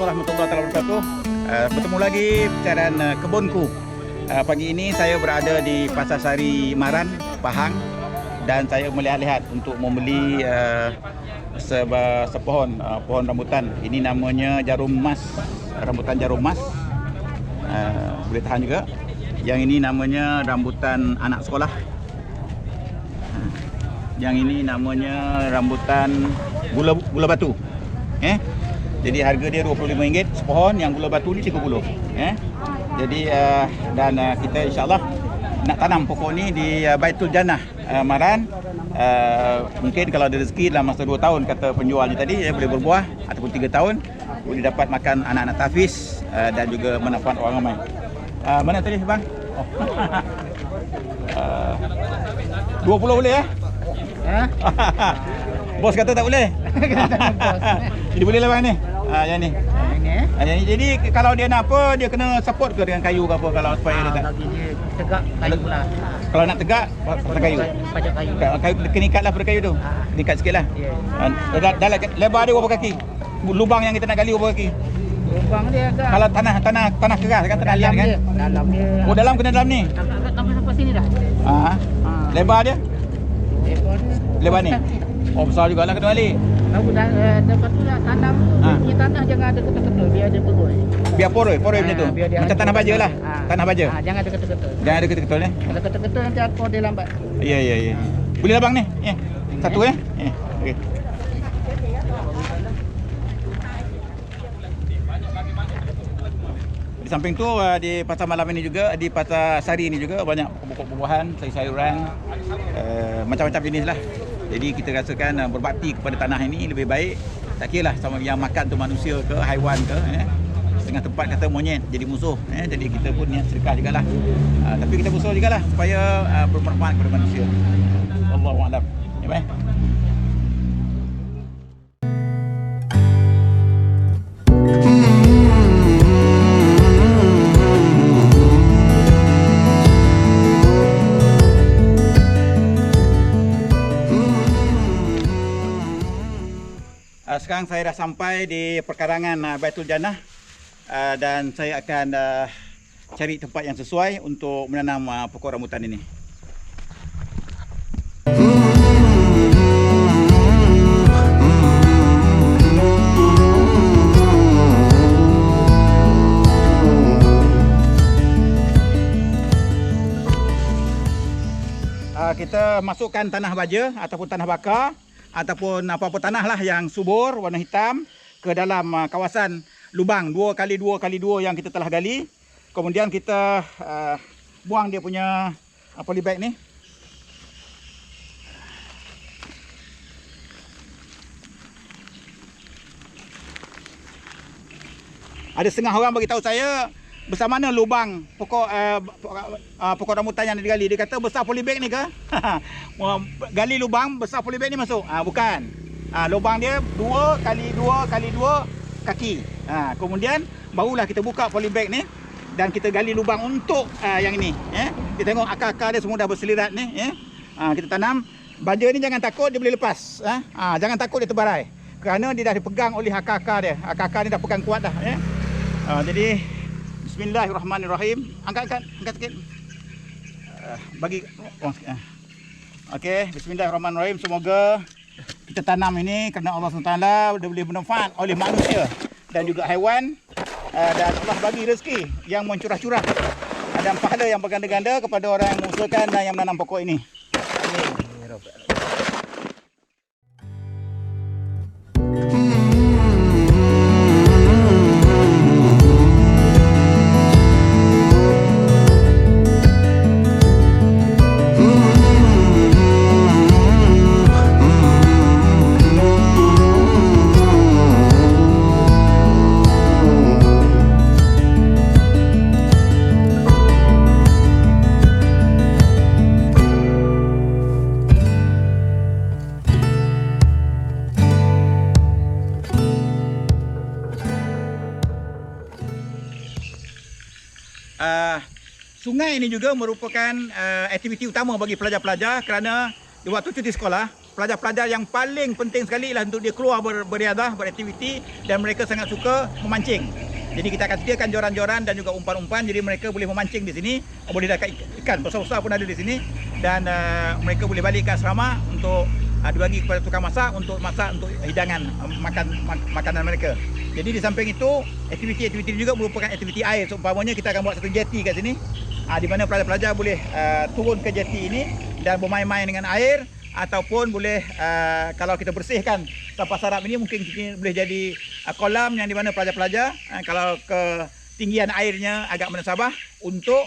warahmatullahi wabarakatuh. Bertemu lagi percarian kebunku. Pagi ini saya berada di Pasar Sari Maran, Pahang, dan saya melihat-lihat untuk membeli sepohon pohon rambutan. Ini namanya jarum emas, rambutan jarum emas. Boleh tahan juga. Yang ini namanya rambutan anak sekolah. Yang ini namanya rambutan gula batu. Jadi harga dia RM25 sepohon, yang gula batu ni RM30. Jadi dan kita insya-Allah nak tanam pokok ni di Baitul Jannah Maran. Mungkin kalau ada rezeki dalam masa 2 tahun kata penjualnya tadi, boleh berbuah, ataupun 3 tahun boleh dapat makan anak-anak tahfiz dan juga manfaat orang ramai. Mana tadi bang? Oh. 20 boleh ya? Bos kata tak boleh. Jadi boleh lah bang ni. Yang ni. Yang ni. Jadi kalau dia nak apa, dia kena support ke dengan kayu ke apa kalau supaya dia tak bagi dia tegak kayu lah. Kalau nak tegak pasal kayu. Pajak kayu. Kayu kena ikatlah pada kayu tu. Ikat sikitlah. Dalam lebar dia berapa kaki? Lubang yang kita nak gali berapa kaki? Lubang dia agak Kalau tanah keras kan, tanah liat kan? Dalam dia. Oh, dalam kena dalam ni. Agak sampai sini dah. Lebar dia? Lebar ni. Kaki. Oh, besar jugalah kena balik. Aku dah dapat tu dah tanam tu. Punya tanah jangan ada ketul-ketul, biar dia perui. Biar poroi macam tu. Macam tanah baja lah. Tanah baja. Jangan ada ketul-ketul. Jangan ada ketul-ketul ni. Kalau ketul-ketul nanti aku dia lambat. Ya. Boleh lah bang ni. Satu okey. Di samping tu di pasar malam ini juga, di pasar Sari ini juga banyak pokok buah-buahan, sayur-sayuran, macam-macam jenis lah. Jadi kita rasakan berbakti kepada tanah ini lebih baik. Tak kira lah sama yang makan tu manusia ke, haiwan ke. Setengah tempat kata monyet jadi musuh. Jadi kita pun niat sedekah jugalah. Tapi kita berusaha jugalah supaya bermanfaat kepada manusia. Wallahu a'lam. Ya baik. Sekarang saya dah sampai di perkarangan Baitul Jannah dan saya akan cari tempat yang sesuai untuk menanam pokok rambutan ini. Kita masukkan tanah baja ataupun tanah bakar ataupun apa-apa tanah lah yang subur warna hitam ke dalam kawasan lubang 2x2x2 yang kita telah gali. Kemudian kita buang dia punya polybag ni. Ada setengah orang bagi tahu saya besar mana lubang pokok rambutan yang digali. Dia kata besar polybag ni ke? Gali lubang besar polybag ni masuk. Bukan. Lubang dia 2x2x2 kaki. Kemudian barulah kita buka polybag ni dan kita gali lubang untuk yang ini. Kita tengok akar-akar dia semua dah berselirat ni. Kita tanam. Baja ni jangan takut dia boleh lepas. Jangan takut dia terbarai. Kerana dia dah dipegang oleh akar-akar dia. Akar-akar ni dah pegang kuat dah. Jadi Bismillahirrahmanirrahim. Angkat sikit. Bagi okey, bismillahirrahmanirrahim. Semoga kita tanam ini kerana Allah SWT boleh bermanfaat oleh manusia dan juga haiwan, dan Allah bagi rezeki yang mencurah-curah dan pahala yang berganda-ganda kepada orang yang mengusahakan dan yang menanam pokok ini. Amin. Sungai ini juga merupakan aktiviti utama bagi pelajar-pelajar kerana di waktu cuti sekolah pelajar-pelajar yang paling penting sekali ialah untuk dia keluar beriadah, beraktiviti, dan mereka sangat suka memancing. Jadi kita akan sediakan joran-joran dan juga umpan-umpan, jadi mereka boleh memancing di sini, boleh dapat ikan besar-besar pun ada di sini, dan mereka boleh balik ke asrama untuk dibagi kepada tukang masak untuk hidangan makanan mereka. Jadi di samping itu, aktiviti-aktiviti juga merupakan aktiviti air. Seumpamanya kita akan buat satu jeti kat sini, di mana pelajar-pelajar boleh turun ke jeti ini dan bermain-main dengan air, ataupun boleh kalau kita bersihkan sampah sarap ini, mungkin boleh jadi kolam yang di mana pelajar-pelajar kalau ketinggian airnya agak menasabah untuk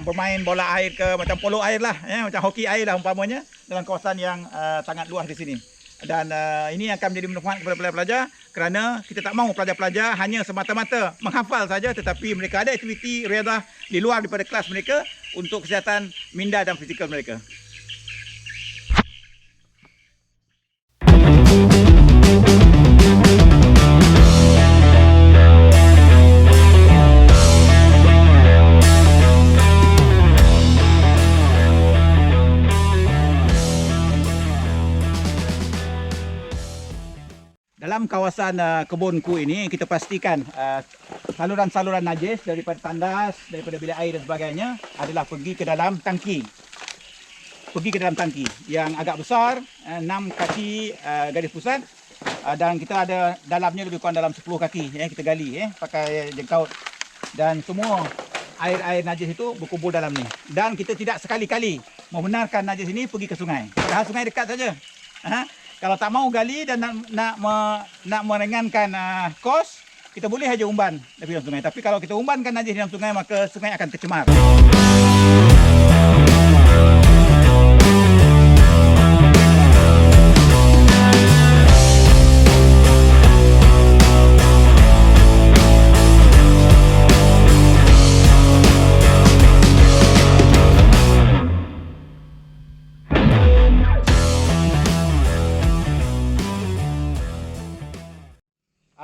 bermain bola air ke macam polo air lah, macam hoki air lah umpamanya, dalam kawasan yang sangat luas di sini. Dan ini akan menjadi manfaat kepada pelajar-pelajar, kerana kita tak mahu pelajar-pelajar hanya semata-mata menghafal saja, tetapi mereka ada aktiviti riadah di luar daripada kelas mereka untuk kesihatan minda dan fizikal mereka. Dalam kawasan kebunku ini, kita pastikan saluran-saluran najis daripada tandas, daripada bilik air dan sebagainya adalah pergi ke dalam tangki. Pergi ke dalam tangki yang agak besar, 6 kaki garis pusat, dan kita ada dalamnya lebih kurang dalam 10 kaki, kita gali pakai jengkaut, dan semua air-air najis itu berkumpul dalam ni. Dan kita tidak sekali-kali membenarkan najis ini pergi ke sungai, padahal sungai dekat saja. Kalau tak mau gali dan nak meringankan kos, kita boleh saja umban dari dalam sungai. Tapi kalau kita umbankan najis di dalam sungai, maka sungai akan tercemar.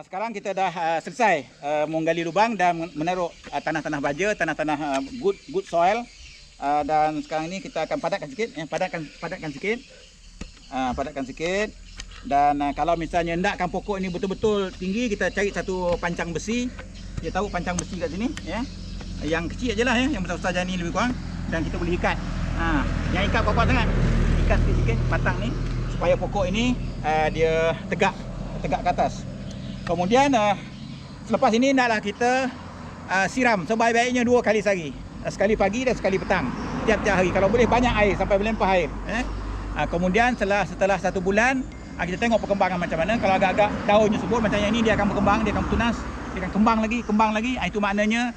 Sekarang kita dah selesai menggali lubang dan menaruh tanah-tanah baja, tanah-tanah good soil, dan sekarang ini kita akan padatkan sikit, padatkan sikit. Dan kalau misalnya hendakkan pokok ini betul-betul tinggi, kita cari satu pancang besi. Dia tahu pancang besi kat sini, yang kecil aje lah, yang besar-besar macam ni lebih kurang, dan kita boleh ikat. Yang ikat kuat-kuat sangat, ikat sikit-sikit batang ni supaya pokok ini dia tegak ke atas. Kemudian selepas ini naklah kita siram sebaik-baiknya 2 kali sehari. Sekali pagi dan sekali petang. Tiap-tiap hari. Kalau boleh banyak air sampai berlimpah air. Kemudian setelah 1 bulan, kita tengok perkembangan macam mana. Kalau agak-agak daunnya subur macam yang ini, dia akan berkembang, dia akan tunas, dia akan kembang lagi. Itu maknanya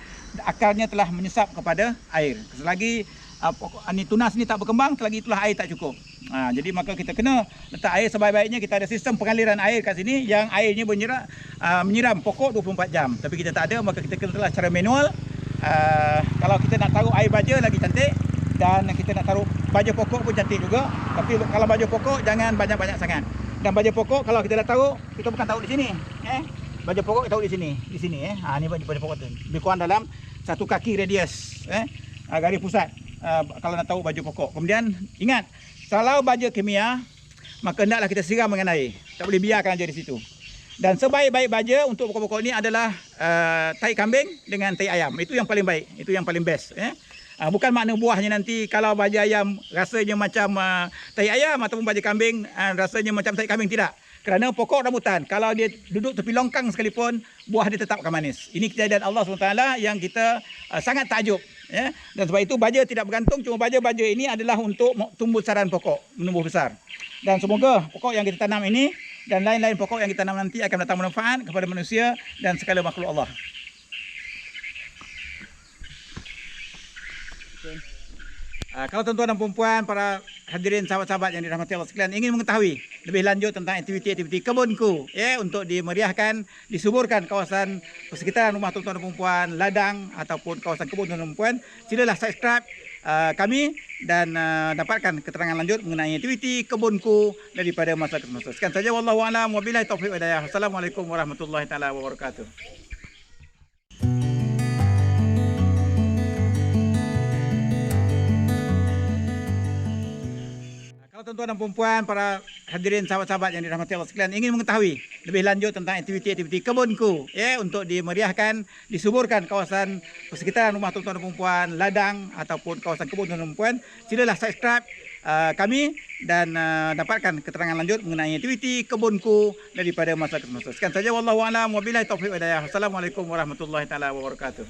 akarnya telah menyesap kepada air. Selagi tunas ni tak berkembang, selagi itulah air tak cukup. Jadi maka kita kena letak air sebaik-baiknya. Kita ada sistem pengaliran air kat sini yang airnya menyiram pokok 24 jam. Tapi kita tak ada, maka kita kena letak secara manual. Kalau kita nak taruh air baja lagi cantik, dan kita nak taruh baja pokok pun cantik juga. Tapi kalau baja pokok jangan banyak-banyak sangat. Dan baja pokok kalau kita dah taruh, kita bukan taruh di sini. Baja pokok kita taruh di sini. Ni baja pokok tu. Lebih kurang dalam 1 kaki radius, garis pusat. Kalau nak tahu baju pokok. Kemudian ingat, kalau baja kimia, maka hendaklah kita siram dengan air. Tak boleh biarkan aja di situ. Dan sebaik-baik baja untuk pokok-pokok ini adalah tai kambing dengan tai ayam. Itu yang paling baik, itu yang paling best. Bukan makna buahnya nanti kalau baja ayam rasanya macam tai ayam, ataupun baja kambing rasanya macam tai kambing, tidak. Kerana pokok rambutan, kalau dia duduk tepi longkang sekalipun, buah dia tetap akan manis. Ini kejadian Allah SWT yang kita sangat takjub. Dan sebab itu baja tidak bergantung, cuma baja-baja ini adalah untuk tumbuh saran pokok, menumbuh besar. Dan semoga pokok yang kita tanam ini dan lain-lain pokok yang kita tanam nanti akan datang manfaat kepada manusia dan segala makhluk Allah. Kalau tuan-tuan dan puan-puan, para hadirin sahabat-sahabat yang dirahmati Allah sekalian, ingin mengetahui lebih lanjut tentang aktiviti-aktiviti kebunku, untuk dimeriahkan, disuburkan kawasan persekitaran rumah tuan-tuan dan puan-puan, ladang ataupun kawasan kebun tuan-tuan dan puan, silalah subscribe kami dan dapatkan keterangan lanjut mengenai aktiviti kebunku daripada masa ke masa. Sekian saja, wallahu a'lam, wabillahi taufiq wal hidayah. Assalamualaikum warahmatullahi taala wabarakatuh. Tuan-tuan dan puan-puan, para hadirin sahabat-sahabat yang dirahmati Allah sekalian, ingin mengetahui lebih lanjut tentang aktiviti-aktiviti kebunku ya, untuk dimeriahkan, disuburkan kawasan persekitaran rumah tuan-tuan dan puan-puan, ladang ataupun kawasan kebun tuan-tuan dan puan, silalah subscribe kami dan dapatkan keterangan lanjut mengenai aktiviti kebunku daripada masa ke masa. Sekian saja, wallahu a'lam, wabillahi taufiq wal hidayah. Assalamualaikum warahmatullahi taala wabarakatuh.